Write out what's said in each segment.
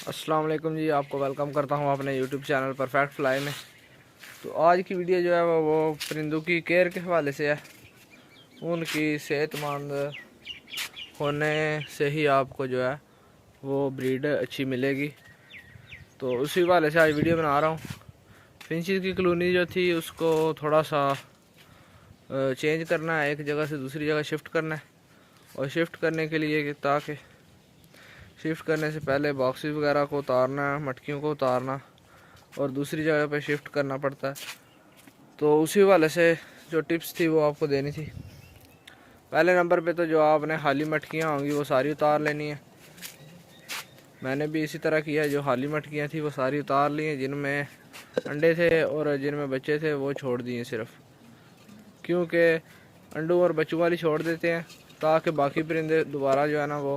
अस्सलाम वालेकुम जी, आपको वेलकम करता हूँ अपने यूट्यूब चैनल परफेक्ट फ्लाई में। तो आज की वीडियो जो है वो परिंदों की केयर के हवाले से है। उनकी सेहतमंद होने से ही आपको जो है वो ब्रीड अच्छी मिलेगी। तो उसी हवाले से आज वीडियो बना रहा हूँ। फिंचेस की कॉलोनी जो थी उसको थोड़ा सा चेंज करना है, एक जगह से दूसरी जगह शिफ्ट करना है। और शिफ्ट करने के लिए ताकि शिफ्ट करने से पहले बॉक्सेस वगैरह को उतारना, मटकियों को उतारना और दूसरी जगह पे शिफ्ट करना पड़ता है। तो उसी वाले से जो टिप्स थी वो आपको देनी थी। पहले नंबर पे तो जो आपने खाली मटकियाँ होंगी वो सारी उतार लेनी है। मैंने भी इसी तरह किया, जो खाली मटकियाँ थी वो सारी उतार ली हैं। जिनमें अंडे थे और जिनमें बच्चे थे वो छोड़ दिए सिर्फ, क्योंकि अंडों और बच्चों वाली छोड़ देते हैं ताकि बाकी परिंदे दोबारा जो है ना वो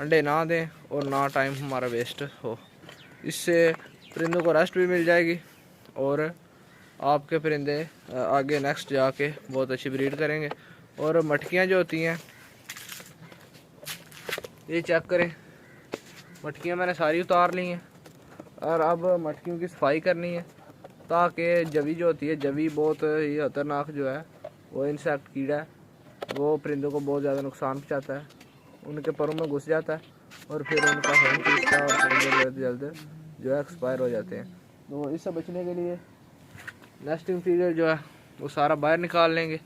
अंडे ना दें और ना टाइम हमारा वेस्ट हो। इससे परिंदों को रेस्ट भी मिल जाएगी और आपके परिंदे आगे नेक्स्ट जाके बहुत अच्छी ब्रीड करेंगे। और मटकियां जो होती हैं ये चेक करें, मटकियां मैंने सारी उतार ली हैं और अब मटकियों की सफाई करनी है ताकि जवी जो होती है, जवी बहुत ही खतरनाक जो है वो इंसेक्ट कीड़ा है, वो परिंदों को बहुत ज़्यादा नुकसान पहुँचाता है। उनके परों में घुस जाता है और फिर उनका खून चूसता है और परिंदे जल्द जल्द जो है एक्सपायर हो जाते हैं। तो इससे बचने के लिए नेस्टिंग पीरियड जो है वो सारा बाहर निकाल लेंगे।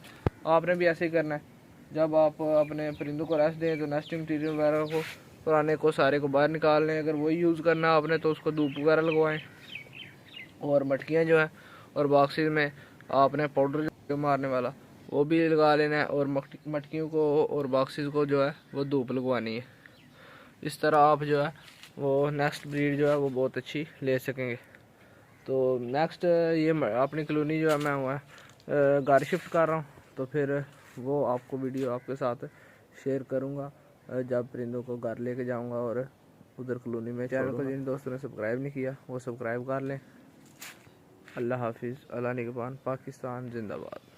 आपने भी ऐसे ही करना है। जब आप अपने परिंदों को रेस्ट दें तो नेस्टिंग पीरियड वगैरह को पुराने को सारे को बाहर निकाल लें। अगर वही यूज़ करना है आपने तो उसको धूप वगैरह लगवाएं। और मटकियाँ जो है और बॉक्सेस में आपने पाउडर जो मारने वाला वो भी लगा लेना है और मटकियों को और बॉक्सेस को जो है वो धूप लगवानी है। इस तरह आप जो है वो नेक्स्ट ब्रीड जो है वो बहुत अच्छी ले सकेंगे। तो नेक्स्ट ये अपनी कॉलोनी जो है मैं हुआ घर शिफ्ट कर रहा हूँ, तो फिर वो आपको वीडियो आपके साथ शेयर करूँगा जब परिंदों को घर लेके जाऊँगा और उधर कॉलोनी में। चैनल को जिन दोस्तों ने सब्सक्राइब नहीं किया वो सब्सक्राइब कर लें। अल्लाह हाफिज़, अल्लाह निगहबान, पाकिस्तान जिंदाबाद।